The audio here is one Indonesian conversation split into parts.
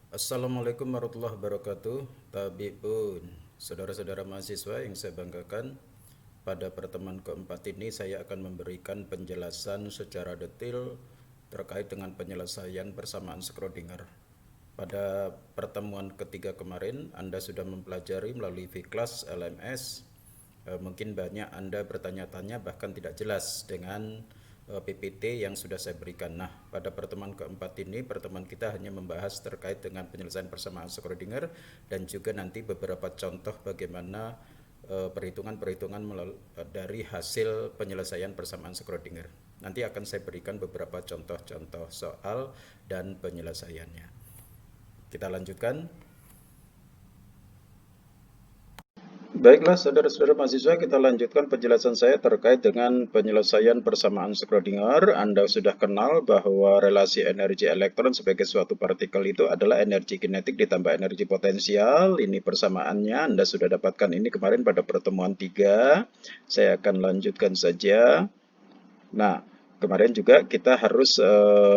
Assalamualaikum warahmatullahi wabarakatuh. Tabibun, saudara-saudara mahasiswa yang saya banggakan, pada pertemuan keempat ini saya akan memberikan penjelasan secara detail terkait dengan penyelesaian persamaan Schrödinger. Pada pertemuan ketiga kemarin, Anda sudah mempelajari melalui V-Class LMS. Mungkin banyak Anda bertanya-tanya bahkan tidak jelas dengan PPT yang sudah saya berikan. Nah, pada pertemuan keempat ini, pertemuan kita hanya membahas terkait dengan penyelesaian persamaan Schrödinger dan juga nanti beberapa contoh bagaimana perhitungan-perhitungan dari hasil penyelesaian persamaan Schrödinger. Nanti akan saya berikan beberapa contoh-contoh soal dan penyelesaiannya. Kita lanjutkan. Baiklah, saudara-saudara mahasiswa, kita lanjutkan penjelasan saya terkait dengan penyelesaian persamaan Schrödinger. Anda sudah kenal bahwa relasi energi elektron sebagai suatu partikel itu adalah energi kinetik ditambah energi potensial. Ini persamaannya, Anda sudah dapatkan ini kemarin pada pertemuan 3. Saya akan lanjutkan saja. Nah, kemarin juga kita harus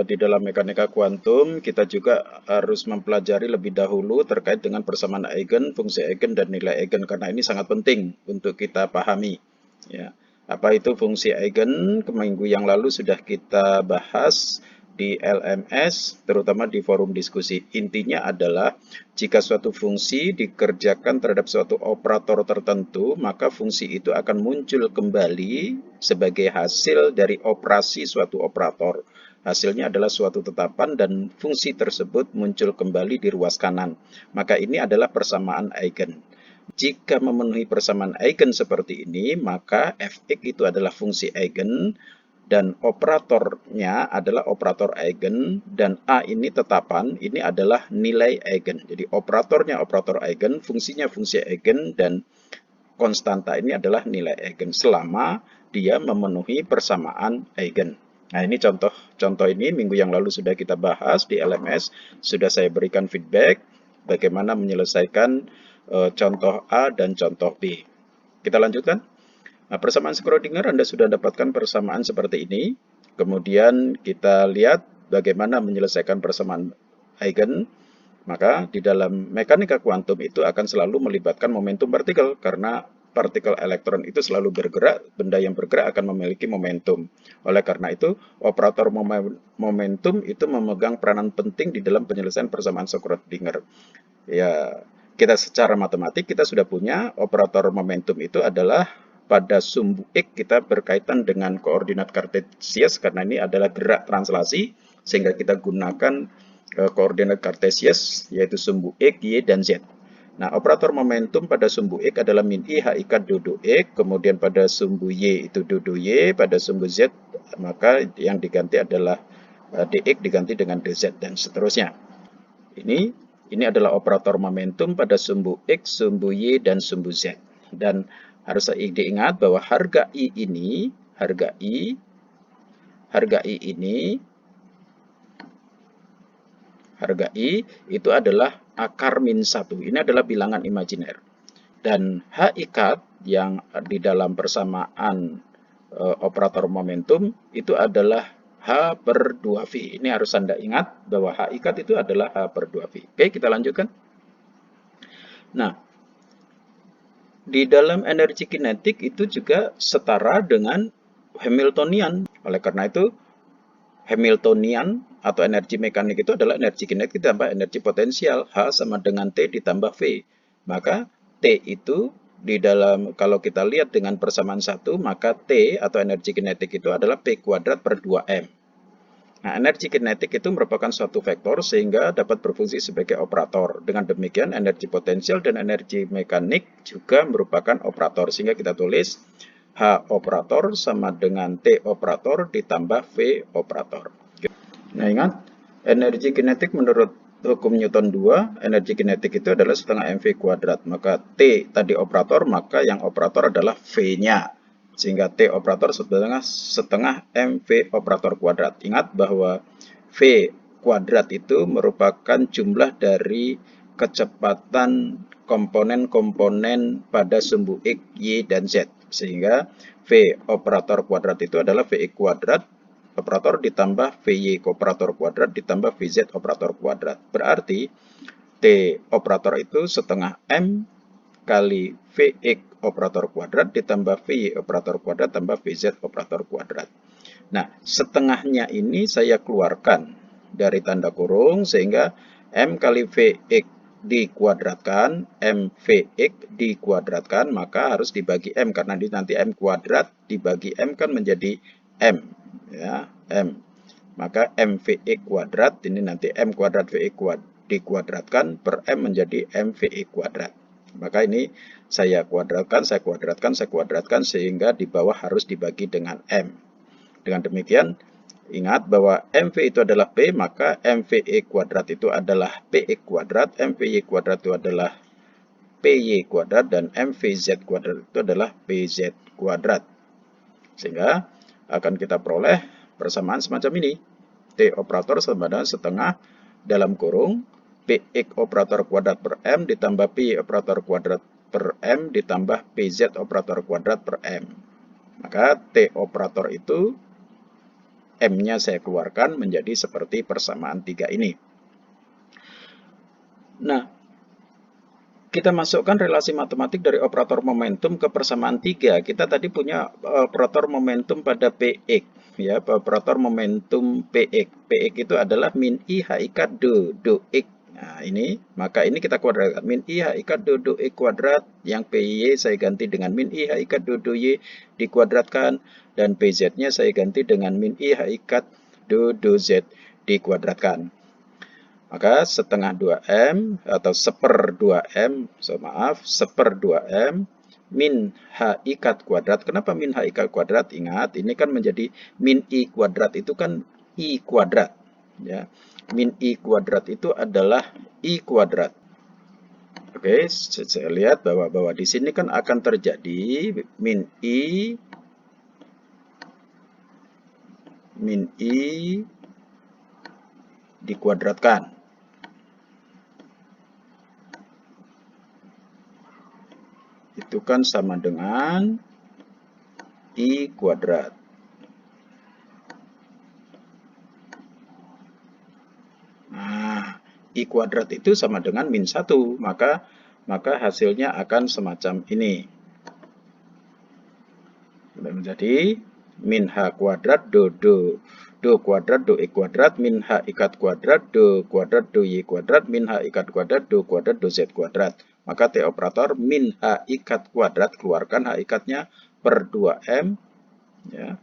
di dalam mekanika kuantum, kita juga harus mempelajari lebih dahulu terkait dengan persamaan eigen, fungsi eigen, dan nilai eigen, karena ini sangat penting untuk kita pahami. Ya. Apa itu fungsi eigen? Minggu yang lalu sudah kita bahas di LMS, terutama di forum diskusi. Intinya adalah jika suatu fungsi dikerjakan terhadap suatu operator tertentu, maka fungsi itu akan muncul kembali sebagai hasil dari operasi suatu operator. Hasilnya adalah suatu tetapan dan fungsi tersebut muncul kembali di ruas kanan. Maka ini adalah persamaan eigen. Jika memenuhi persamaan eigen seperti ini, maka Fx itu adalah fungsi eigen dan operatornya adalah operator eigen dan A ini tetapan, ini adalah nilai eigen. Jadi operatornya operator eigen, fungsinya fungsi eigen, dan konstanta ini adalah nilai eigen selama dia memenuhi persamaan eigen. Nah, ini contoh ini minggu yang lalu sudah kita bahas di LMS, sudah saya berikan feedback bagaimana menyelesaikan contoh A dan contoh B. Kita lanjutkan. Nah, persamaan Schrödinger Anda sudah dapatkan persamaan seperti ini. Kemudian kita lihat bagaimana menyelesaikan persamaan eigen. Maka di dalam mekanika kuantum itu akan selalu melibatkan momentum partikel karena partikel elektron itu selalu bergerak, benda yang bergerak akan memiliki momentum. Oleh karena itu, operator momentum itu memegang peranan penting di dalam penyelesaian persamaan Schrödinger. Ya, kita secara matematik kita sudah punya operator momentum itu adalah pada sumbu X kita berkaitan dengan koordinat kartesius karena ini adalah gerak translasi sehingga kita gunakan koordinat kartesius yaitu sumbu X, Y, dan Z. Nah, operator momentum pada sumbu X adalah min I, H, I, K, dodo X, kemudian pada sumbu Y itu dodo Y, pada sumbu Z maka yang diganti adalah dx diganti dengan dz dan seterusnya. Ini adalah operator momentum pada sumbu X, sumbu Y, dan sumbu Z. Dan harus diingat bahwa harga I ini, harga I itu adalah akar min 1. Ini adalah bilangan imajiner. Dan H ikat yang di dalam persamaan operator momentum itu adalah H per 2V. Ini harus Anda ingat bahwa H ikat itu adalah H per 2V. Oke, kita lanjutkan. Nah, di dalam energi kinetik itu juga setara dengan Hamiltonian. Oleh karena itu, Hamiltonian atau energi mekanik itu adalah energi kinetik ditambah energi potensial. H sama dengan T ditambah V. Maka T itu di dalam, kalau kita lihat dengan persamaan 1, maka T atau energi kinetik itu adalah P kuadrat per 2M. Nah, energi kinetik itu merupakan suatu vektor sehingga dapat berfungsi sebagai operator. Dengan demikian, energi potensial dan energi mekanik juga merupakan operator. Sehingga kita tulis H operator sama dengan T operator ditambah V operator. Nah, ingat, energi kinetik menurut hukum Newton 2, energi kinetik itu adalah setengah mv kuadrat. Maka T tadi operator, maka yang operator adalah V-nya. Sehingga T operator setengah mv operator kuadrat. Ingat bahwa V kuadrat itu merupakan jumlah dari kecepatan komponen-komponen pada sumbu X, Y, dan Z. Sehingga V operator kuadrat itu adalah Vx kuadrat operator ditambah Vy operator kuadrat ditambah Vz operator kuadrat. Berarti T operator itu setengah M kali Vx operator kuadrat ditambah Vy operator kuadrat tambah Vz operator kuadrat. Nah, setengahnya ini saya keluarkan dari tanda kurung sehingga M kali Vx dikuadratkan, MVx dikuadratkan, maka harus dibagi M karena nanti M kuadrat dibagi M kan menjadi M, ya, M. Maka MVx kuadrat ini nanti M kuadrat Vx kuadrat dikuadratkan per M menjadi MVx kuadrat. Maka ini saya kuadratkan sehingga di bawah harus dibagi dengan M. Dengan demikian, ingat bahwa MV itu adalah P, maka MVE kuadrat itu adalah PX kuadrat, MVY kuadrat itu adalah PY kuadrat, dan MVZ kuadrat itu adalah PZ kuadrat. Sehingga akan kita peroleh persamaan semacam ini. T operator sama dengan setengah dalam kurung PX operator kuadrat per M ditambah P operator kuadrat per M ditambah PZ operator kuadrat per M. Maka T operator itu M-nya saya keluarkan menjadi seperti persamaan 3 ini. Nah, kita masukkan relasi matematik dari operator momentum ke persamaan 3. Kita tadi punya operator momentum pada PX. Ya, operator momentum PX. PX itu adalah min I hakikat do X. Nah, ini, maka ini kita kuadratkan. Min I hakikat do X kuadrat, yang PY saya ganti dengan min I hakikat do Y dikuadratkan, dan PZ-nya saya ganti dengan min I hakikat do Z dikuadratkan. Maka setengah 2M atau seper 2M, seper 2M min hakikat kuadrat. Kenapa min hakikat kuadrat? Ingat, ini kan menjadi min I kuadrat itu kan I kuadrat. Ya. Min I kuadrat itu adalah I kuadrat. Oke, saya lihat bahwa di sini kan akan terjadi min I dikuadratkan. Itu kan sama dengan I kuadrat. Nah, I kuadrat itu sama dengan min 1, maka hasilnya akan semacam ini. Menjadi min H kuadrat do kuadrat do X kuadrat min H ikat kuadrat do Y kuadrat min H ikat kuadrat do Z kuadrat. Maka T operator min H ikat kuadrat, keluarkan H ikatnya, per 2M, ya,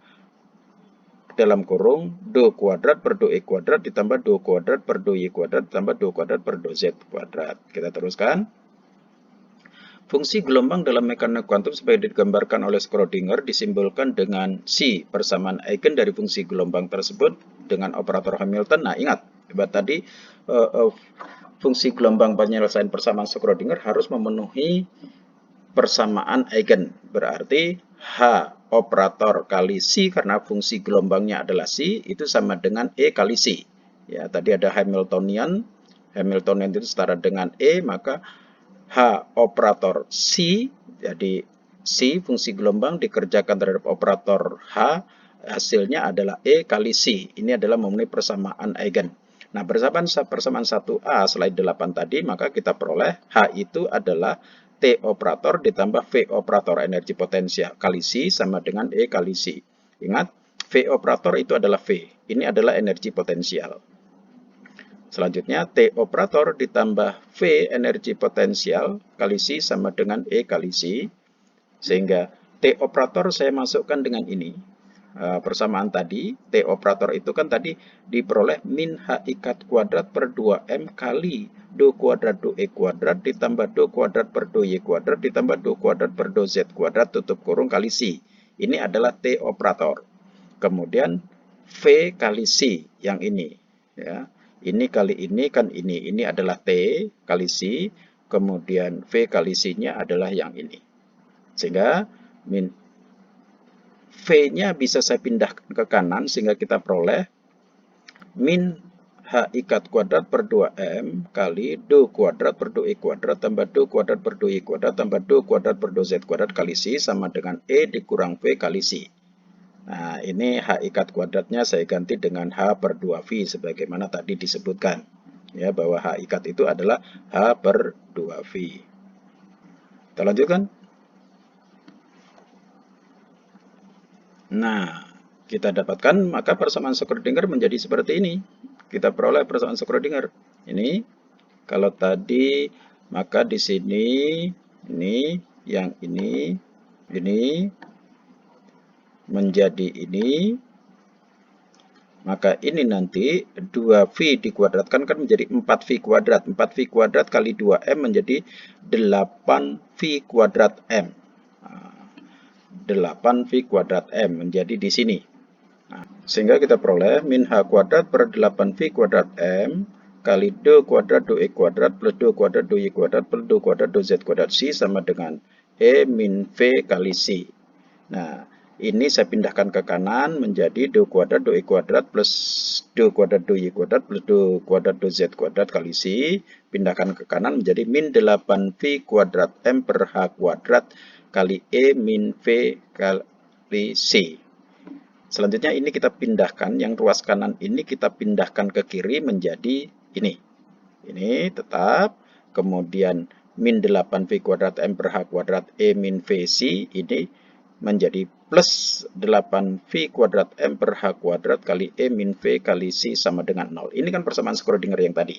dalam kurung do kuadrat per do X kuadrat ditambah do kuadrat per do Y kuadrat ditambah do kuadrat per do Z kuadrat. Kita teruskan. Fungsi gelombang dalam mekanika kuantum sebagai digambarkan oleh Schrödinger disimbolkan dengan C, persamaan eigen dari fungsi gelombang tersebut dengan operator Hamilton. Nah, ingat, tadi fungsi gelombang penyelesaian persamaan Schrödinger harus memenuhi persamaan eigen. Berarti H operator kali C, karena fungsi gelombangnya adalah C, itu sama dengan E kali C. Ya, tadi ada Hamiltonian itu setara dengan E, maka H operator C, jadi C fungsi gelombang dikerjakan terhadap operator H, hasilnya adalah E kali C. Ini adalah memenuhi persamaan eigen. Nah, persamaan 1A slide 8 tadi, maka kita peroleh H itu adalah T operator ditambah V operator energi potensial kali C sama dengan E kali C. Ingat, V operator itu adalah V. Ini adalah energi potensial. Selanjutnya, T operator ditambah V energi potensial kali C sama dengan E kali C. Sehingga T operator saya masukkan dengan ini. Persamaan tadi, T operator itu kan tadi diperoleh min H ikat kuadrat per 2M kali do kuadrat do E kuadrat ditambah do kuadrat per do Y kuadrat ditambah do kuadrat per do Z kuadrat tutup kurung kali C. Ini adalah T operator. Kemudian V kali C yang ini. Ya. Ini kali ini kan ini adalah T kali C, kemudian V kali C-nya adalah yang ini. Sehingga V-nya bisa saya pindahkan ke kanan sehingga kita peroleh min H ikat kuadrat per 2M kali do kuadrat per do E kuadrat tambah do kuadrat per do Y kuadrat tambah do kuadrat per do Z kuadrat kali C sama dengan E dikurang V kali C. Nah, ini H ikat kuadratnya saya ganti dengan H per 2V sebagaimana tadi disebutkan. Ya, bahwa H ikat itu adalah H per 2V. Kita lanjutkan. Nah, kita dapatkan maka persamaan Schrödinger menjadi seperti ini. Kita peroleh persamaan Schrödinger. Ini kalau tadi maka di sini ini yang ini menjadi ini, maka ini nanti 2V dikuadratkan kan menjadi 4V kuadrat. 4V kuadrat kali 2M menjadi 8V kuadrat M. 8V kuadrat M menjadi di sini. Nah, sehingga kita peroleh min H kuadrat per 8V kuadrat M kali 2 kuadrat 2E kuadrat plus 2 kuadrat 2Y kuadrat plus 2 kuadrat 2Z kuadrat C sama dengan E min V kali C. Nah, ini saya pindahkan ke kanan menjadi 2 kuadrat 2E kuadrat plus 2 kuadrat 2Y kuadrat plus 2 kuadrat 2Z kuadrat kali C. Pindahkan ke kanan menjadi min 8V kuadrat M per H kuadrat kali E min V kali C. Selanjutnya ini kita pindahkan, yang ruas kanan ini kita pindahkan ke kiri menjadi ini. Ini tetap, kemudian min 8V kuadrat M per H kuadrat E min VC ini menjadi plus 8V kuadrat M per H kuadrat kali E min V kali C sama dengan 0. Ini kan persamaan Schrödinger yang tadi.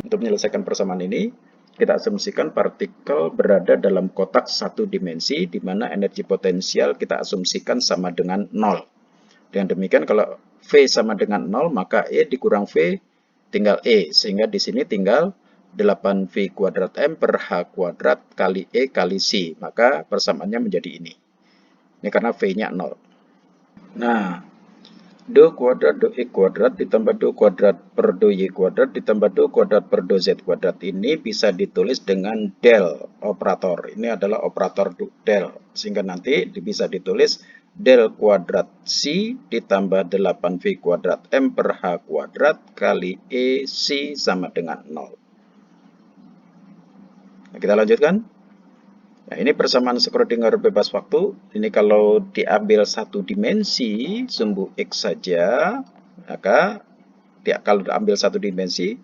Untuk menyelesaikan persamaan ini, kita asumsikan partikel berada dalam kotak satu dimensi, di mana energi potensial kita asumsikan sama dengan 0. Dengan demikian kalau V sama dengan 0, maka E dikurang V tinggal E. Sehingga di sini tinggal 8V kuadrat M per H kuadrat kali E kali C. Maka persamaannya menjadi ini. Ini karena V-nya 0. Nah, 2 kuadrat 2E kuadrat ditambah 2 kuadrat per 2Y kuadrat ditambah 2 kuadrat per 2Z kuadrat ini bisa ditulis dengan del operator. Ini adalah operator del. Sehingga nanti bisa ditulis del kuadrat C ditambah 8V kuadrat M per H kuadrat kali E C sama dengan 0. Nah, kita lanjutkan. Nah, ini persamaan Schrödinger bebas waktu. Ini kalau diambil satu dimensi, sumbu X saja, maka kalau diambil satu dimensi,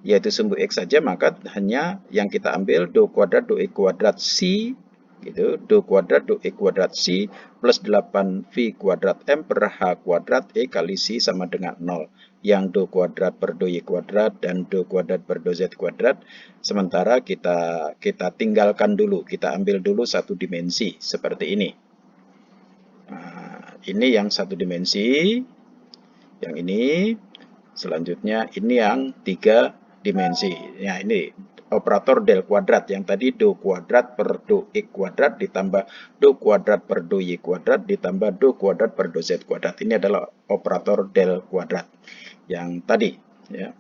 yaitu sumbu X saja, maka hanya yang kita ambil 2 kuadrat 2E kuadrat C, gitu, 2 kuadrat 2E kuadrat C plus 8V kuadrat M per H kuadrat E kali C sama dengan 0. Yang 2 kuadrat per 2Y kuadrat dan 2 kuadrat per 2Z kuadrat. Sementara kita tinggalkan dulu, kita ambil dulu satu dimensi seperti ini. Nah, ini yang satu dimensi, yang ini, selanjutnya ini yang 3 dimensi. Ya, ini operator del kuadrat yang tadi 2 kuadrat per 2x kuadrat ditambah 2 kuadrat per 2y kuadrat ditambah 2 kuadrat per 2z kuadrat. Ini adalah operator del kuadrat yang tadi, ya.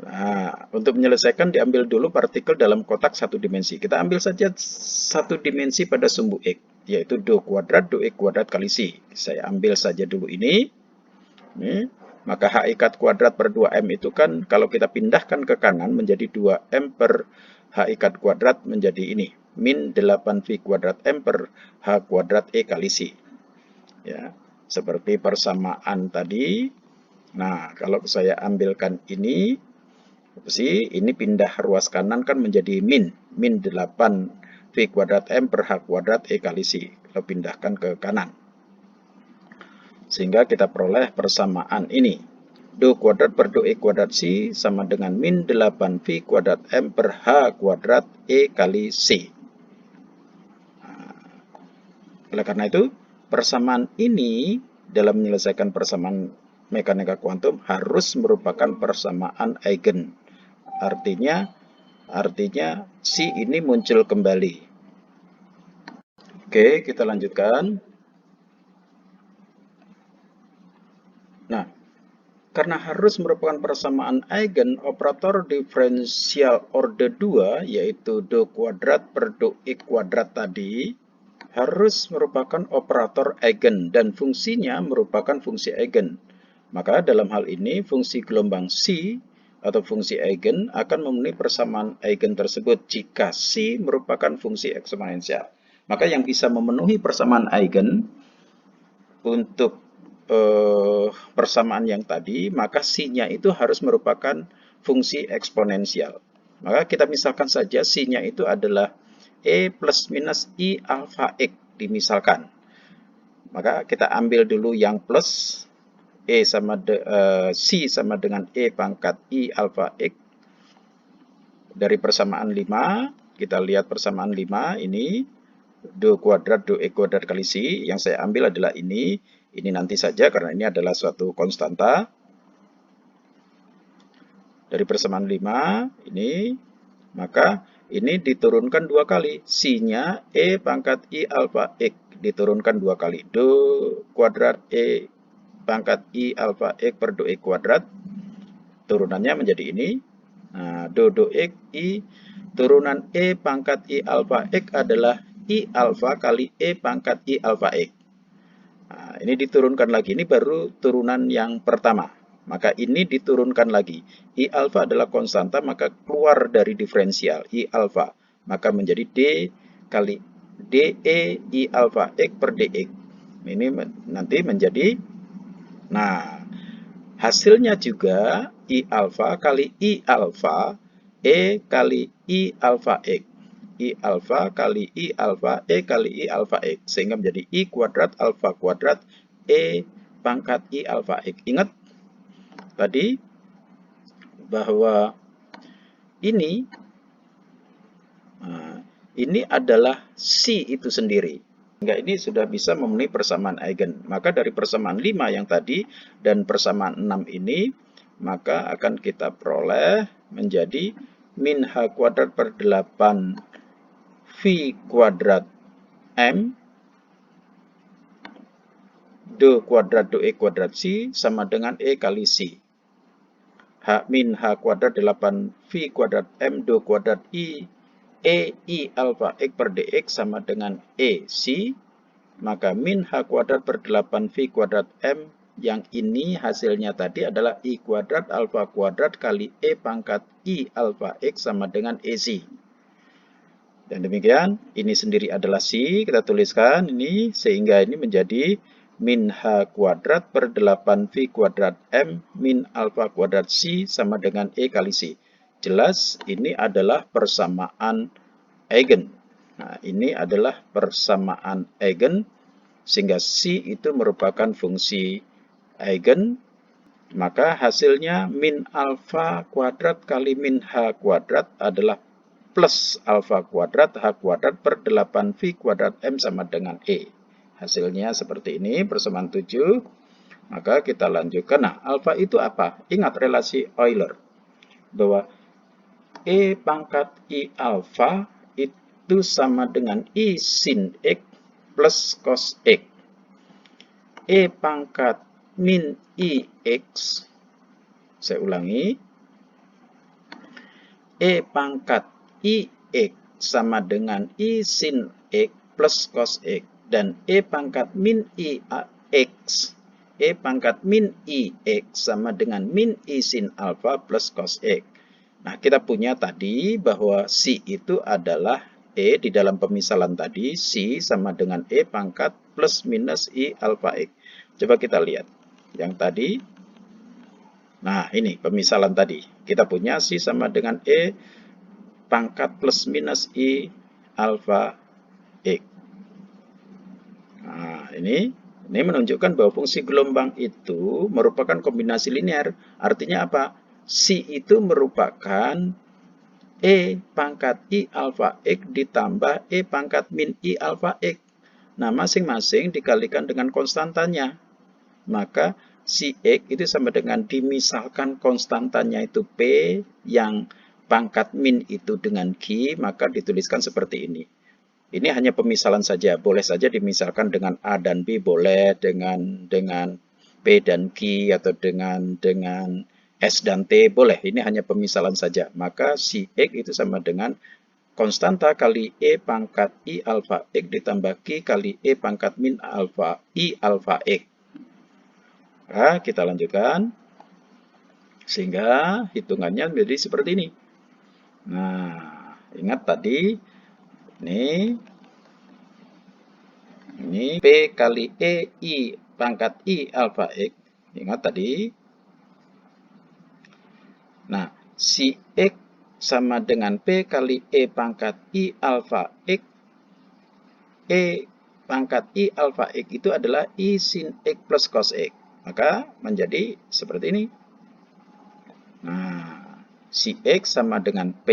Nah, untuk menyelesaikan diambil dulu partikel dalam kotak satu dimensi. Kita ambil saja satu dimensi pada sumbu X, yaitu 2 kuadrat 2x kuadrat kali C. Saya ambil saja dulu ini. Maka H ikat kuadrat per 2M itu kan kalau kita pindahkan ke kanan menjadi 2M per H ikat kuadrat menjadi ini. Min 8V kuadrat M per H kuadrat E kali C. Ya, seperti persamaan tadi. Nah, kalau saya ambilkan ini pindah ruas kanan kan menjadi min 8V kuadrat M per H kuadrat E kali C. Kalau pindahkan ke kanan. Sehingga kita peroleh persamaan ini. 2 kuadrat per 2E kuadrat C sama dengan min 8V kuadrat M per H kuadrat E kali C. Nah, oleh karena itu, persamaan ini dalam menyelesaikan persamaan mekanika kuantum harus merupakan persamaan eigen. Artinya C ini muncul kembali. Oke, kita lanjutkan. Nah, karena harus merupakan persamaan eigen, operator diferensial orde 2, yaitu 2 kuadrat per 2x kuadrat tadi, harus merupakan operator eigen dan fungsinya merupakan fungsi eigen. Maka dalam hal ini, fungsi gelombang C atau fungsi eigen akan memenuhi persamaan eigen tersebut jika C merupakan fungsi eksponensial. Maka yang bisa memenuhi persamaan eigen untuk persamaan yang tadi, maka C-nya itu harus merupakan fungsi eksponensial. Maka kita misalkan saja C-nya itu adalah E plus minus I alfa X, dimisalkan. Maka kita ambil dulu yang plus, C sama dengan E pangkat I alfa X. Dari persamaan 5, kita lihat persamaan 5 ini, do kuadrat do X kuadrat kali C. Yang saya ambil adalah ini nanti saja karena ini adalah suatu konstanta. Dari persamaan 5 ini, maka ini diturunkan 2 kali. C-nya E pangkat I alfa X diturunkan 2 kali. Do kuadrat E pangkat I alfa X per do X kuadrat. Turunannya menjadi ini. Nah, do X I turunan E pangkat I alfa X adalah I alfa kali E pangkat I alfa X. Nah, ini diturunkan lagi. Ini baru turunan yang pertama. Maka ini diturunkan lagi. I alfa adalah konstanta, maka keluar dari diferensial I alfa. Maka menjadi D kali DE I alfa X per DX. Ini nanti menjadi, nah, hasilnya juga I alfa kali I alfa E kali I alfa X. I alfa kali I alfa E kali I alfa X. Sehingga menjadi I kuadrat alfa kuadrat E pangkat I alfa X. Ingat tadi bahwa ini adalah C itu sendiri. Sehingga ini sudah bisa memenuhi persamaan eigen. Maka dari persamaan 5 yang tadi dan persamaan 6 ini, maka akan kita peroleh menjadi min H kuadrat per 8 V kuadrat M do kuadrat do E kuadrat C sama dengan E kali C. H min H kuadrat 8 V kuadrat M do kuadrat I alfa X per dx sama dengan E C. Maka min H kuadrat per 8 V kuadrat M yang ini hasilnya tadi adalah I kuadrat alfa kuadrat kali E pangkat I alfa X sama dengan EC. Dan demikian, ini sendiri adalah C, kita tuliskan ini, sehingga ini menjadi min H kuadrat per 8 V kuadrat M min alfa kuadrat C sama dengan E kali C. Jelas, ini adalah persamaan eigen. Nah, ini adalah persamaan eigen, sehingga C itu merupakan fungsi eigen. Maka hasilnya min alfa kuadrat kali min H kuadrat adalah plus alfa kuadrat H kuadrat per 8 V kuadrat M sama dengan E. Hasilnya seperti ini, persamaan 7. Maka kita lanjutkan. Nah, alfa itu apa? Ingat relasi Euler. Bahwa E pangkat I alfa itu sama dengan I sin X plus cos X. E pangkat min I X, saya ulangi, E pangkat IX sama dengan I sin X plus cos X. Dan E pangkat min IX, E pangkat min IX sama dengan min I sin alfa plus cos X. Nah, kita punya tadi bahwa C itu adalah E di dalam pemisalan tadi, C sama dengan E pangkat plus minus I alfa X. Coba kita lihat yang tadi. Nah, ini pemisalan tadi. Kita punya C sama dengan E pangkat plus minus I alfa X. Nah, ini menunjukkan bahwa fungsi gelombang itu merupakan kombinasi linear. Artinya apa? C itu merupakan E pangkat I alfa X ditambah E pangkat min I alfa X. Nah, masing-masing dikalikan dengan konstantanya. Maka si X itu sama dengan dimisalkan konstantanya itu P yang pangkat min itu dengan Q, maka dituliskan seperti ini. Ini hanya pemisalan saja, boleh saja dimisalkan dengan A dan B, boleh dengan P dan Q, atau dengan S dan T, boleh. Ini hanya pemisalan saja. Maka si X itu sama dengan konstanta kali E pangkat I alfa X ditambah Q kali E pangkat min alfa I alfa X. Nah, kita lanjutkan. Sehingga hitungannya menjadi seperti ini. Nah, ingat tadi ini P kali E I pangkat I alfa X, ingat tadi. Nah, si X sama dengan P kali E pangkat I alfa X. E pangkat I alfa X itu adalah I sin X plus cos X. Maka menjadi seperti ini. Nah, si X sama dengan P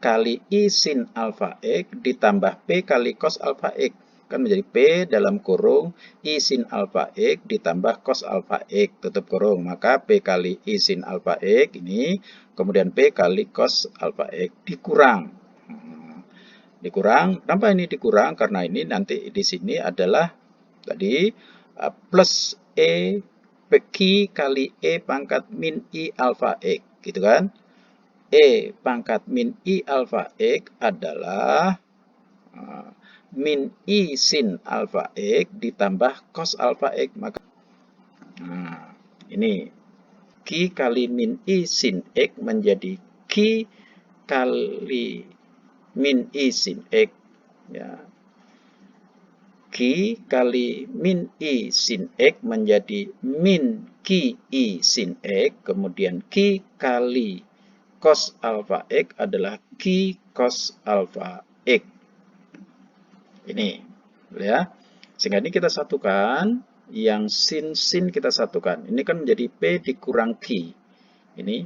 kali I sin alfa X ditambah P kali cos alfa X. Kan menjadi P dalam kurung I sin alfa X ditambah cos alfa X, tutup kurung. Maka P kali I sin alfa X ini, kemudian P kali cos alfa X dikurang. Dikurang, kenapa ini dikurang? Karena ini nanti di sini adalah tadi plus E Q kali E pangkat min I alfa X, gitu kan? E pangkat min I alfa X adalah min I sin alfa X ditambah cos alfa X. Maka ini Q kali min I sin X menjadi Q kali min I sin X. Ya. Q kali min I sin X menjadi min Q I sin X. Kemudian Q kali cos alfa X adalah Q cos alfa X. Ini. Ya. Sehingga ini kita satukan. Yang sin kita satukan. Ini kan menjadi P dikurang Q. Ini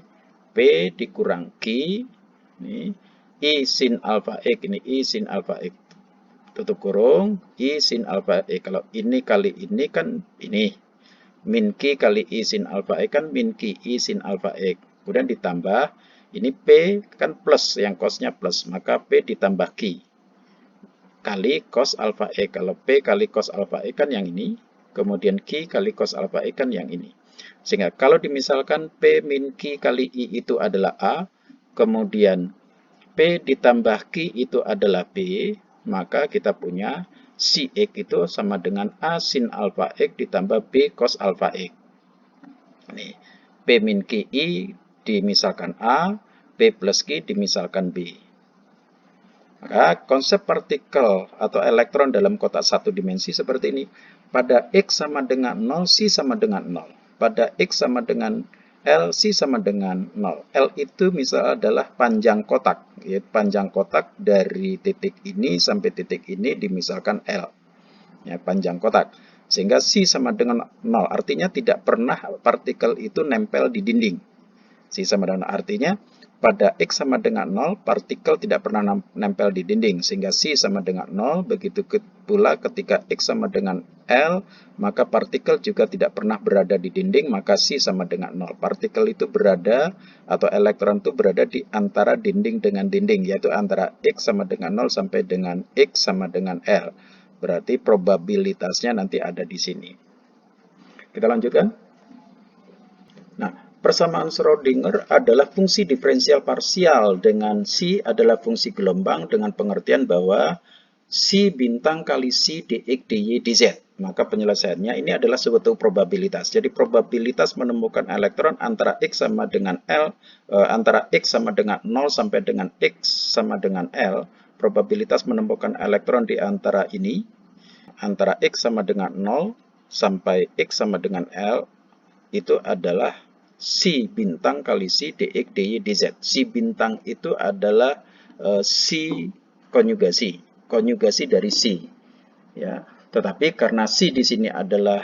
P dikurang Q. Ini I sin alfa X. Ini I sin alfa X. Tutup kurung, I sin alfa X. Kalau ini kali ini kan ini. Min Q kali I sin alfa X kan min Q I sin alfa X. Kemudian ditambah, ini P kan plus, yang cosnya plus. Maka P ditambah Q. Kali cos alfa X. Kalau P kali cos alfa X kan yang ini. Kemudian Q kali cos alfa X kan yang ini. Sehingga kalau dimisalkan P min Q kali I itu adalah A. Kemudian P ditambah Q itu adalah B. Maka kita punya si X itu sama dengan A sin alfa X ditambah B cos alfa X. Ini P min Q I dimisalkan A, P plus Q dimisalkan B. Maka konsep partikel atau elektron dalam kotak satu dimensi seperti ini. Pada X sama dengan 0, C sama dengan 0. Pada X sama dengan L, C sama dengan 0. L itu misalnya adalah panjang kotak. Ya, panjang kotak dari titik ini sampai titik ini dimisalkan L. Ya, panjang kotak. Sehingga C sama dengan 0. Artinya tidak pernah partikel itu nempel di dinding. C sama dengan artinya pada X sama dengan 0, partikel tidak pernah nempel di dinding. Sehingga C sama dengan 0, begitu pula ketika X sama dengan L, maka partikel juga tidak pernah berada di dinding, maka C sama dengan 0. Partikel itu berada, atau elektron itu berada di antara dinding dengan dinding, yaitu antara X sama dengan 0 sampai dengan X sama dengan L. Berarti probabilitasnya nanti ada di sini. Kita lanjutkan. Nah, persamaan Schrödinger adalah fungsi diferensial parsial dengan C adalah fungsi gelombang dengan pengertian bahwa C bintang kali C dx dy dz. Maka penyelesaiannya ini adalah suatu probabilitas. Jadi probabilitas menemukan elektron antara X sama dengan L, antara X sama dengan 0 sampai dengan X sama dengan L. Probabilitas menemukan elektron di antara ini, antara X sama dengan 0 sampai X sama dengan L, itu adalah C bintang kali C dx dy dz. C bintang itu adalah C konjugasi dari C. Ya, tetapi karena C di sini adalah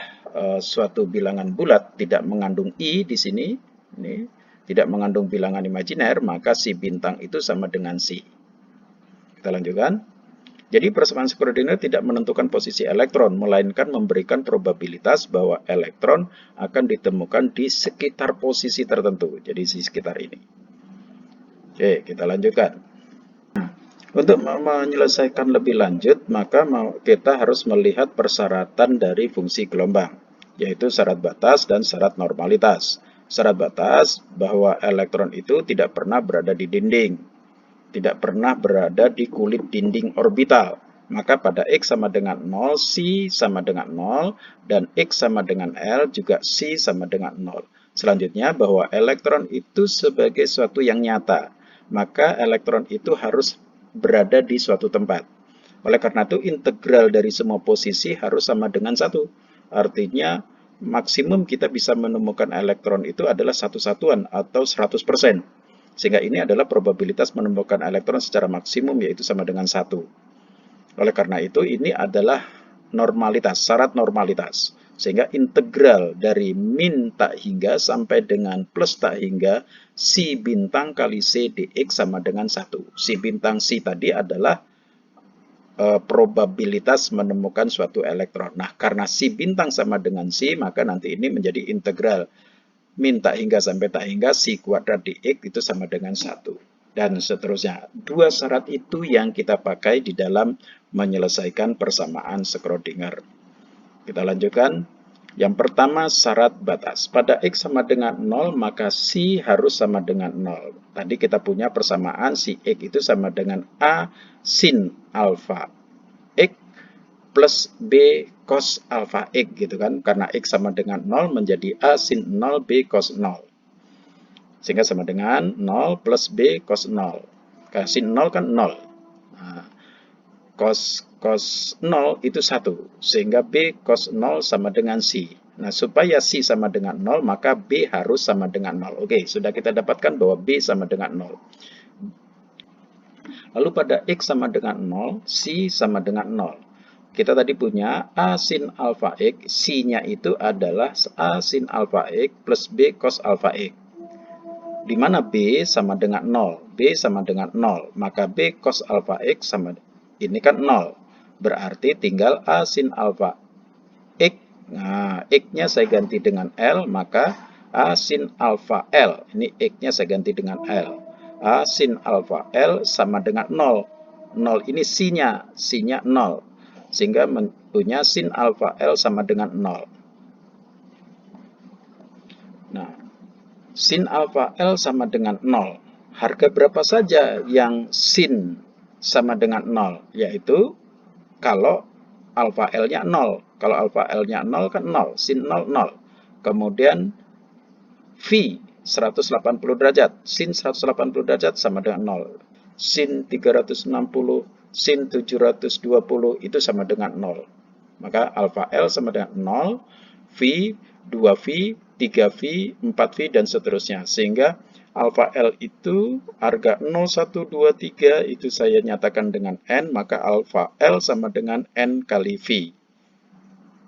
suatu bilangan bulat, tidak mengandung I di sini, ini tidak mengandung bilangan imajiner, maka C bintang itu sama dengan C. Kita lanjutkan. Jadi persamaan Schrödinger tidak menentukan posisi elektron, melainkan memberikan probabilitas bahwa elektron akan ditemukan di sekitar posisi tertentu. Jadi di sekitar ini. Oke, kita lanjutkan. Nah, untuk menyelesaikan lebih lanjut, maka kita harus melihat persyaratan dari fungsi gelombang, yaitu syarat batas dan syarat normalitas. Syarat batas bahwa elektron itu tidak pernah berada di dinding, tidak pernah berada di kulit dinding orbital. Maka pada X sama dengan 0, C sama dengan 0, dan X sama dengan L juga C sama dengan 0. Selanjutnya bahwa elektron itu sebagai suatu yang nyata, maka elektron itu harus berada di suatu tempat. Oleh karena itu integral dari semua posisi harus sama dengan 1. artinya maksimum kita bisa menemukan elektron itu adalah satu satuan atau 100%. Sehingga ini adalah probabilitas menemukan elektron secara maksimum, yaitu sama dengan 1. Oleh karena itu, ini adalah normalitas, syarat normalitas. Sehingga integral dari min tak hingga sampai dengan plus tak hingga si bintang kali c dx sama dengan 1. Si bintang c tadi adalah probabilitas menemukan suatu elektron. Nah, karena si bintang sama dengan si, maka nanti ini menjadi integral min tak hingga sampai tak hingga si kuadrat dx itu sama dengan 1. Dan seterusnya. Dua syarat itu yang kita pakai di dalam menyelesaikan persamaan Schrödinger. Kita lanjutkan. Yang pertama, syarat batas. Pada X sama dengan 0, maka Si harus sama dengan 0. Tadi kita punya persamaan si X itu sama dengan A sin alfa X plus B cos alfa X gitu kan. Karena X sama dengan 0 menjadi A sin 0 B cos 0. Sehingga sama dengan 0 plus B cos 0. Karena sin 0 kan 0. Nah, cos 0 itu 1, sehingga B cos 0 sama dengan C. Nah, supaya C sama dengan 0, maka B harus sama dengan 0. Oke, sudah kita dapatkan bahwa B sama dengan 0. Lalu pada X sama dengan 0, C sama dengan 0. Kita tadi punya A sin alfa X, C-nya itu adalah A sin alfa X plus B cos alfa X. Di mana B sama dengan 0. B sama dengan 0, maka B cos alfa X sama ini kan 0. Berarti tinggal A sin alfa X. Nah, X-nya saya ganti dengan L, maka A sin alfa L. Ini X-nya saya ganti dengan L. A sin alfa L sama dengan 0. 0 ini C-nya. C-nya 0. Sehingga punya sin alfa L sama dengan 0. Nah, sin alfa L sama dengan 0. Harga berapa saja yang sin sama dengan 0? Yaitu kalau alfa L-nya 0. Kalau alfa L-nya 0 kan 0. Sin 0, 0. Kemudian V 180 derajat. Sin 180 derajat sama dengan 0. Sin 360, sin 720 itu sama dengan 0. Maka alfa L sama dengan 0. V, 2V, 3V, 4V, dan seterusnya. Sehingga alfa L itu harga 0, 1, 2, 3 itu saya nyatakan dengan N, maka alfa L sama dengan N kali V.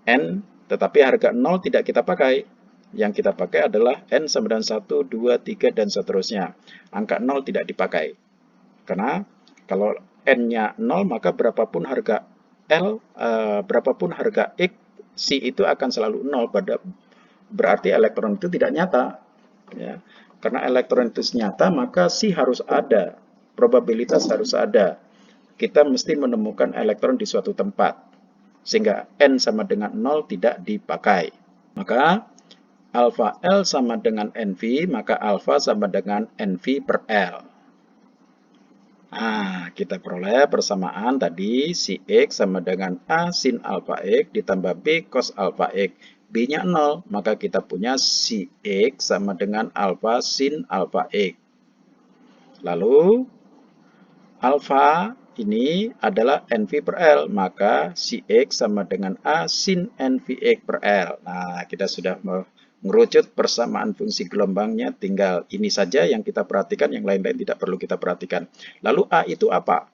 N, tetapi harga 0 tidak kita pakai. Yang kita pakai adalah N sama dengan 1, 2, 3, dan seterusnya. Angka 0 tidak dipakai. Karena kalau N-nya 0, maka berapapun harga L, berapapun harga X, C itu akan selalu 0. Berarti elektron itu tidak nyata. Ya. Karena elektron itu nyata, maka C harus ada. Probabilitas harus ada. Kita mesti menemukan elektron di suatu tempat. Sehingga N sama dengan 0 tidak dipakai. Maka alfa L sama dengan NV, maka alfa sama dengan NV per L. Nah, kita peroleh persamaan tadi si X sama dengan A sin alfa X ditambah B cos alfa X. B-nya 0, maka kita punya si X sama dengan alfa sin alfa X. Lalu, alfa ini adalah NV per L, maka si X sama dengan A sin NVX per L. Nah, kita sudah mengerucut persamaan fungsi gelombangnya, tinggal ini saja yang kita perhatikan, yang lain-lain tidak perlu kita perhatikan. Lalu A itu apa?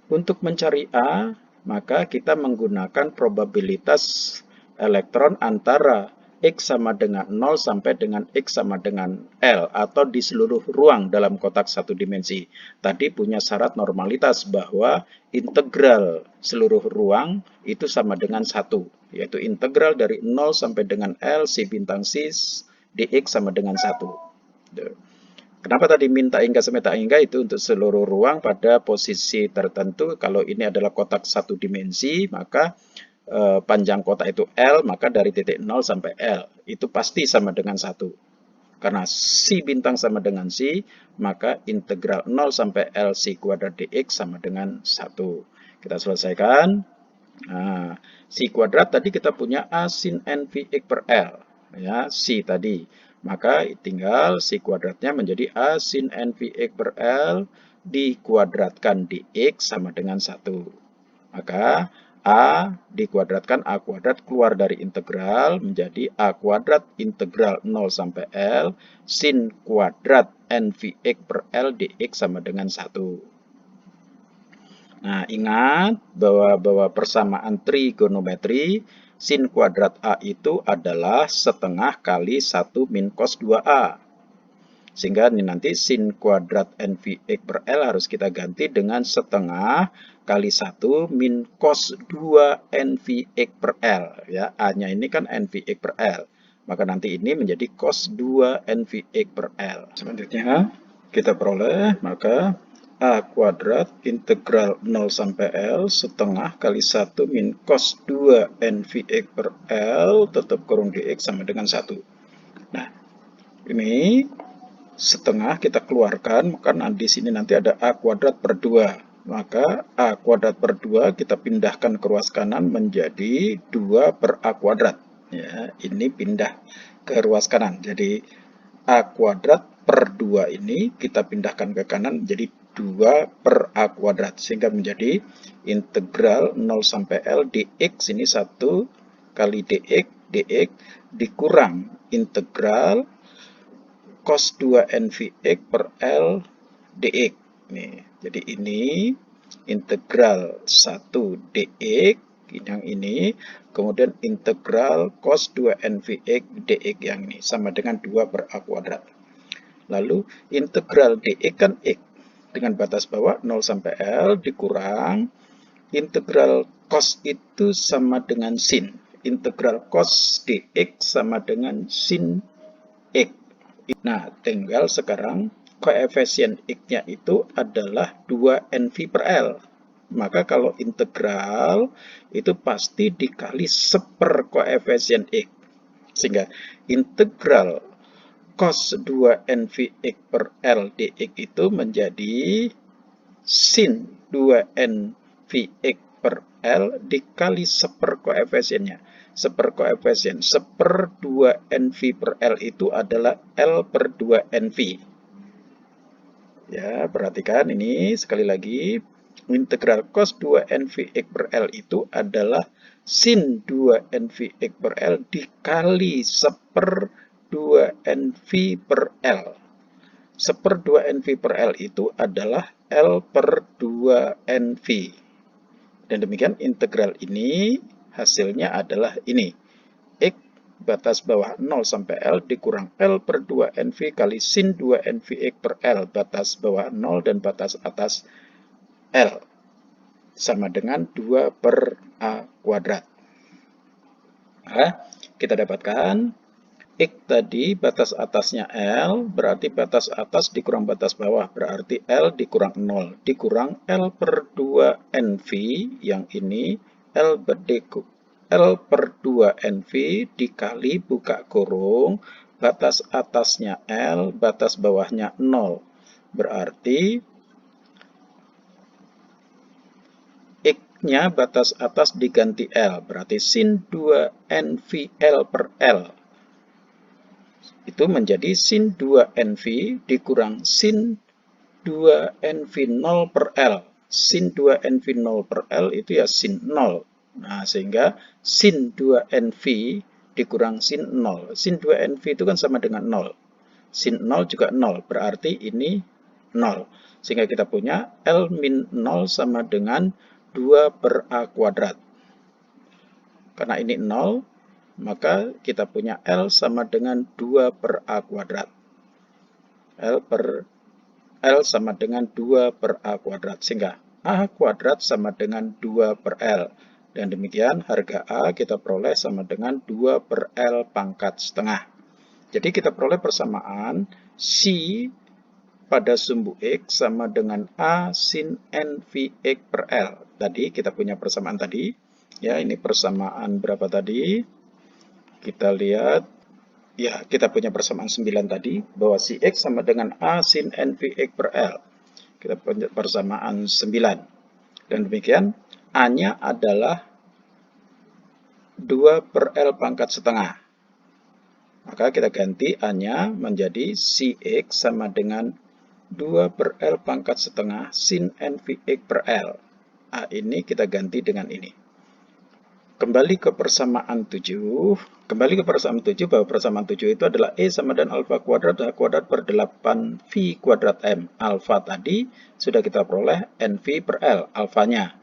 Untuk mencari A, maka kita menggunakan probabilitas elektron antara X sama dengan 0 sampai dengan X sama dengan L, atau di seluruh ruang dalam kotak satu dimensi. Tadi punya syarat normalitas bahwa integral seluruh ruang itu sama dengan 1, yaitu integral dari 0 sampai dengan L si bintang C dx sama dengan 1. Kenapa tadi min tak hingga sampai tak hingga? Itu untuk seluruh ruang pada posisi tertentu. Kalau ini adalah kotak satu dimensi, maka panjang kotak itu L, maka dari titik 0 sampai L itu pasti sama dengan 1. Karena si bintang sama dengan C, maka integral 0 sampai L C kuadrat dx sama dengan 1. Kita selesaikan. Nah, C kuadrat tadi kita punya A sin NVX per L. Ya, C tadi. Maka tinggal C kuadratnya menjadi A sin NVX per L dikuadratkan dx sama dengan 1. Maka A dikuadratkan A kuadrat keluar dari integral menjadi A kuadrat integral 0 sampai L sin kuadrat NVX per L dx sama dengan 1. Nah, ingat bahwa persamaan trigonometri sin kuadrat A itu adalah setengah kali 1 min cos 2A. Sehingga ini nanti sin kuadrat NVX per L harus kita ganti dengan setengah kali 1 min cos 2 NVX per L. Ya, A-nya ini kan NVX per L. Maka nanti ini menjadi cos 2 NVX per L. Selanjutnya kita peroleh, maka A kuadrat integral 0 sampai L setengah kali 1 min cos 2 NVX per L tetap kurung dx sama dengan 1. Nah, ini setengah kita keluarkan, karena di sini nanti ada A kuadrat per 2. Maka A kuadrat per 2 kita pindahkan ke ruas kanan menjadi 2 per A kuadrat. Ya, ini pindah ke ruas kanan. Jadi A kuadrat per 2 ini kita pindahkan ke kanan menjadi 2 per A kuadrat. Sehingga menjadi integral 0 sampai L dx ini 1 kali dx dikurang integral cos 2 NVX per L dx. Nih, jadi ini integral 1 dx yang ini, kemudian integral cos 2 NVX dx yang ini sama dengan 2 per A kuadrat. Lalu integral dx kan x dengan batas bawah 0 sampai L dikurang integral cos itu sama dengan sin. Integral cos dx sama dengan sin x. Nah, tinggal sekarang koefisien x-nya itu adalah 2 NV per L. Maka kalau integral itu pasti dikali seper koefisien x. Sehingga integral cos 2 NVX per L dx itu menjadi sin 2 NVX per L dikali seper koefisiennya. Seper koefisien, seper 2 NV per L itu adalah L per 2 NV. Ya, perhatikan ini sekali lagi. Integral cos 2 NVX per L itu adalah sin 2 NVX per L dikali seper 2 NV per L. Seper 2 NV per L itu adalah L per 2 NV. Dan demikian integral ini hasilnya adalah ini. X batas bawah 0 sampai L dikurang L per 2 NV kali sin 2 NVX per L batas bawah 0 dan batas atas L sama dengan 2 per A kuadrat. Nah, kita dapatkan X tadi batas atasnya L, berarti batas atas dikurang batas bawah, berarti L dikurang 0, dikurang L per 2 NV, yang ini L per 2 NV dikali buka kurung, batas atasnya L, batas bawahnya 0, berarti X-nya batas atas diganti L, berarti sin 2 NV L per L. Itu menjadi sin 2 NV dikurang sin 2 NV 0 per L. Sin 2 NV 0 per L itu ya sin 0. Nah, sehingga sin 2 NV dikurang sin 0. Sin 2 NV itu kan sama dengan 0. Sin 0 juga 0, berarti ini 0. Sehingga kita punya L min 0 sama dengan 2 per A kuadrat. Karena ini 0, maka kita punya L sama dengan 2 per A kuadrat. L sama dengan 2 per A kuadrat. Sehingga A kuadrat sama dengan 2 per L. Dan demikian harga A kita peroleh sama dengan 2 per L pangkat setengah. Jadi kita peroleh persamaan C pada sumbu X sama dengan A sin NVX per L. Tadi kita punya persamaan tadi. Ya, ini persamaan berapa tadi? Kita lihat, ya kita punya persamaan 9 tadi, bahwa si X sama dengan A sin NVX per L. Kita punya persamaan 9. Dan demikian, A-nya adalah 2 per L pangkat setengah. Maka kita ganti A-nya menjadi si X sama dengan 2 per L pangkat setengah sin NVX per L. A ini kita ganti dengan ini. Kembali ke persamaan 7. Kembali ke persamaan 7 bahwa persamaan 7 itu adalah E sama dengan alfa kuadrat H kuadrat per 8 V kuadrat M. Alfa tadi sudah kita peroleh NV per L, alfanya.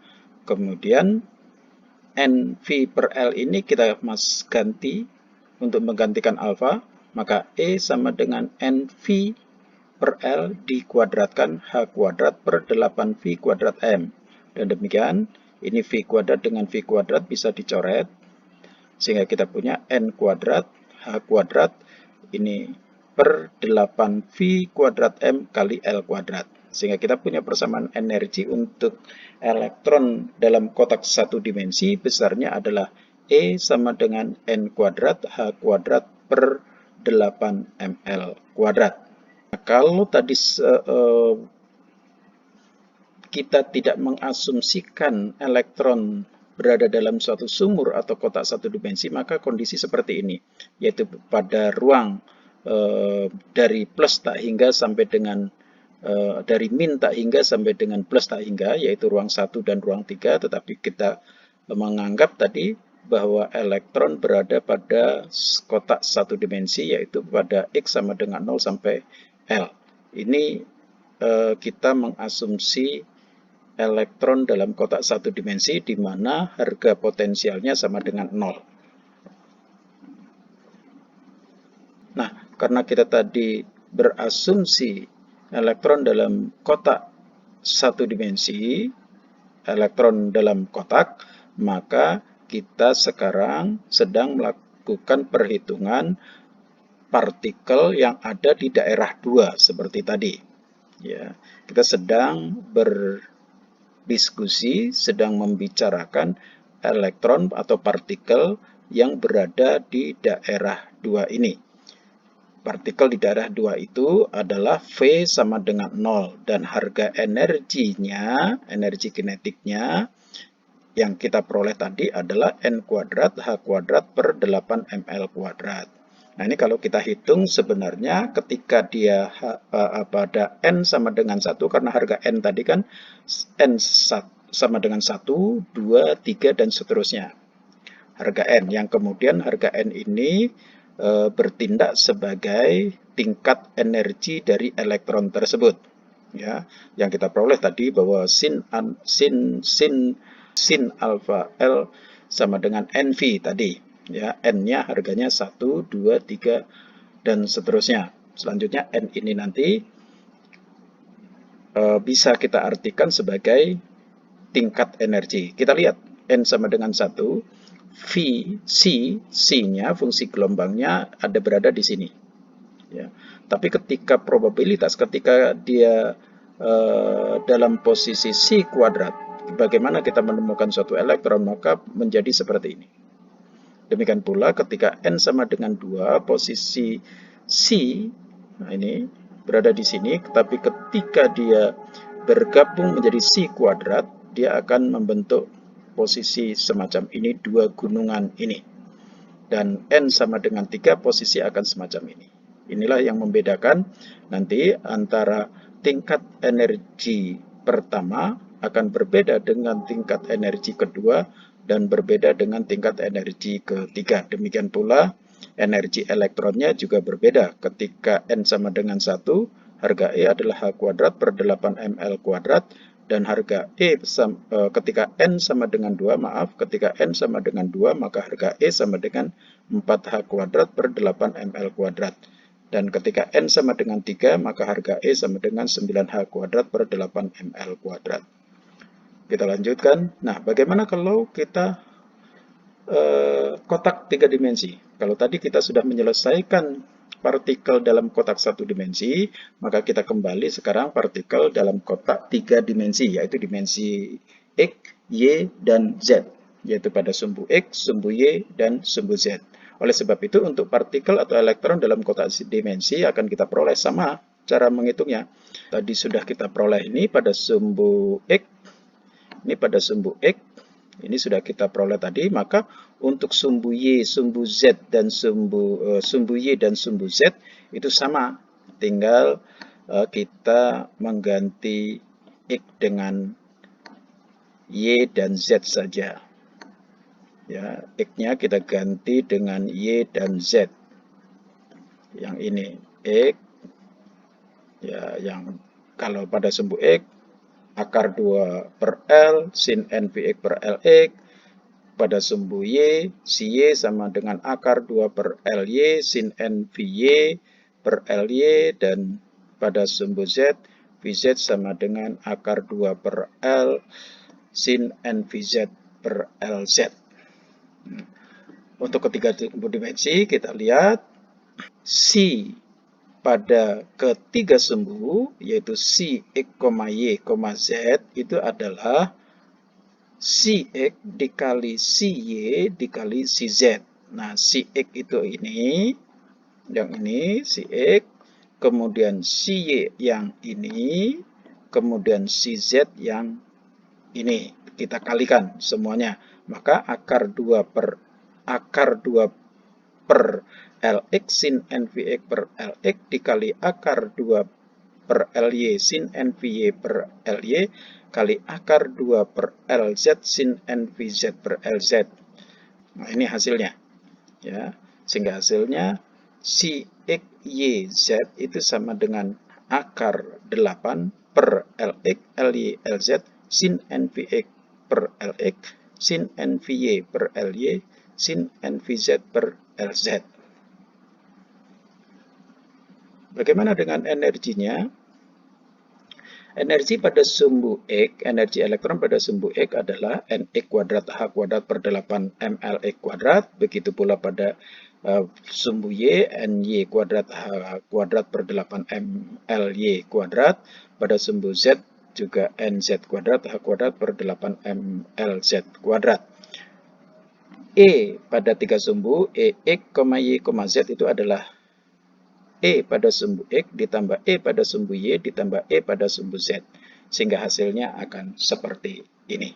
Kemudian NV per L ini kita ganti untuk menggantikan alfa, maka E sama dengan NV per L dikuadratkan H kuadrat per 8V kuadrat M. Dan demikian, ini V kuadrat dengan V kuadrat bisa dicoret, sehingga kita punya N kuadrat H kuadrat ini per 8V kuadrat M kali L kuadrat. Sehingga kita punya persamaan energi untuk elektron dalam kotak satu dimensi besarnya adalah E sama dengan N kuadrat H kuadrat per 8 ml kuadrat. Nah, kalau tadi kita tidak mengasumsikan elektron berada dalam suatu sumur atau kotak satu dimensi, maka kondisi seperti ini, yaitu pada ruang dari plus tak hingga sampai dengan dari min tak hingga sampai dengan plus tak hingga, yaitu ruang 1 dan ruang 3, tetapi kita menganggap tadi bahwa elektron berada pada kotak satu dimensi, yaitu pada X sama dengan 0 sampai L. Ini kita mengasumsi elektron dalam kotak satu dimensi di mana harga potensialnya sama dengan 0. Nah, karena kita tadi berasumsi elektron dalam kotak satu dimensi, elektron dalam kotak, maka kita sekarang sedang melakukan perhitungan partikel yang ada di daerah 2 seperti tadi. Ya, kita sedang berdiskusi, sedang membicarakan elektron atau partikel yang berada di daerah 2 ini. Partikel di daerah 2 itu adalah V sama dengan 0 dan harga energinya, energi kinetiknya yang kita peroleh tadi adalah N kuadrat H kuadrat per 8 ml kuadrat. Nah, ini kalau kita hitung sebenarnya ketika dia pada N sama dengan 1, karena harga N tadi kan N sama dengan 1, 2, 3, dan seterusnya. Harga N, yang kemudian harga N ini bertindak sebagai tingkat energi dari elektron tersebut. Ya, yang kita peroleh tadi bahwa sin alfa L sama dengan NV tadi. Ya, N-nya harganya 1, 2, 3, dan seterusnya. Selanjutnya N ini nanti bisa kita artikan sebagai tingkat energi. Kita lihat N sama dengan 1, V, C-nya, fungsi gelombangnya ada berada di sini. Ya. Tapi ketika probabilitas, ketika dia dalam posisi C kuadrat, bagaimana kita menemukan suatu elektron, maka menjadi seperti ini. Demikian pula ketika N sama dengan 2, posisi C, nah ini berada di sini, tapi ketika dia bergabung menjadi C kuadrat, dia akan membentuk posisi semacam ini, dua gunungan ini. Dan N sama dengan 3, posisi akan semacam ini. Inilah yang membedakan nanti antara tingkat energi pertama akan berbeda dengan tingkat energi kedua dan berbeda dengan tingkat energi ketiga. Demikian pula energi elektronnya juga berbeda. Ketika N sama dengan 1, harga E adalah H kuadrat per 8 ml kuadrat, dan harga E ketika N sama dengan 2, ketika N sama dengan 2, maka harga E sama dengan 4H kuadrat per 8 ml kuadrat. Dan ketika N sama dengan 3, maka harga E sama dengan 9H kuadrat per 8 ml kuadrat. Kita lanjutkan. Nah, bagaimana kalau kita kotak 3 dimensi? Kalau tadi kita sudah menyelesaikan partikel dalam kotak 1 dimensi, maka kita kembali sekarang partikel dalam kotak 3 dimensi, yaitu dimensi X, Y, dan Z, yaitu pada sumbu X, sumbu Y, dan sumbu Z. Oleh sebab itu, untuk partikel atau elektron dalam kotak dimensi akan kita peroleh sama cara menghitungnya. Tadi sudah kita peroleh ini pada sumbu X, ini pada sumbu X, ini sudah kita peroleh tadi. Maka untuk sumbu Y, sumbu Z, dan sumbu Y dan sumbu Z itu sama. Tinggal kita mengganti X dengan Y dan Z saja. Ya, X-nya kita ganti dengan Y dan Z. Yang ini X, ya, yang kalau pada sumbu X, akar 2 per L, sin NVX per LX. Pada sumbu Y, si Y sama dengan akar 2 per LY, sin NVY per LY. Dan pada sumbu Z, VZ sama dengan akar 2 per L, sin NVZ per LZ. Untuk ketiga dimensi, kita lihat si pada ketiga sumbu, yaitu si X, Y, Z, itu adalah si X dikali si Y dikali si Z. Nah, si X itu ini, yang ini, si X, kemudian si Y yang ini, kemudian si Z yang ini. Kita kalikan semuanya. Maka akar 2 per LX sin NVX per LX dikali akar 2 per LY sin NVY per LY kali akar 2 per LZ sin NVZ per LZ. Nah, ini hasilnya. Ya, sehingga hasilnya si X, Y, Z itu sama dengan akar 8 per LX, LY, LZ sin NVX per LX sin NVY per LY sin NVZ per LZ. Bagaimana dengan energinya? Energi pada sumbu X, energi elektron pada sumbu X adalah NX kuadrat H kuadrat per 8 mLX kuadrat. Begitu pula pada sumbu Y, NY kuadrat H kuadrat per 8 mLY kuadrat. Pada sumbu Z juga NZ kuadrat H kuadrat per 8 mLZ kuadrat. E pada tiga sumbu, EX, Y, Z itu adalah E pada sumbu X ditambah E pada sumbu Y ditambah E pada sumbu Z. Sehingga hasilnya akan seperti ini.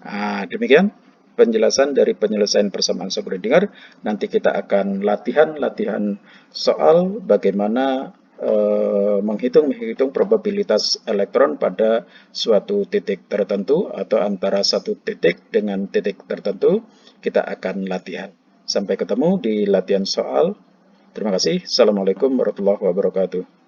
Nah, demikian penjelasan dari penyelesaian persamaan Schrödinger. Nanti kita akan latihan soal bagaimana menghitung probabilitas elektron pada suatu titik tertentu atau antara satu titik dengan titik tertentu. Kita akan latihan. Sampai ketemu di latihan soal. Terima kasih. Assalamualaikum warahmatullahi wabarakatuh.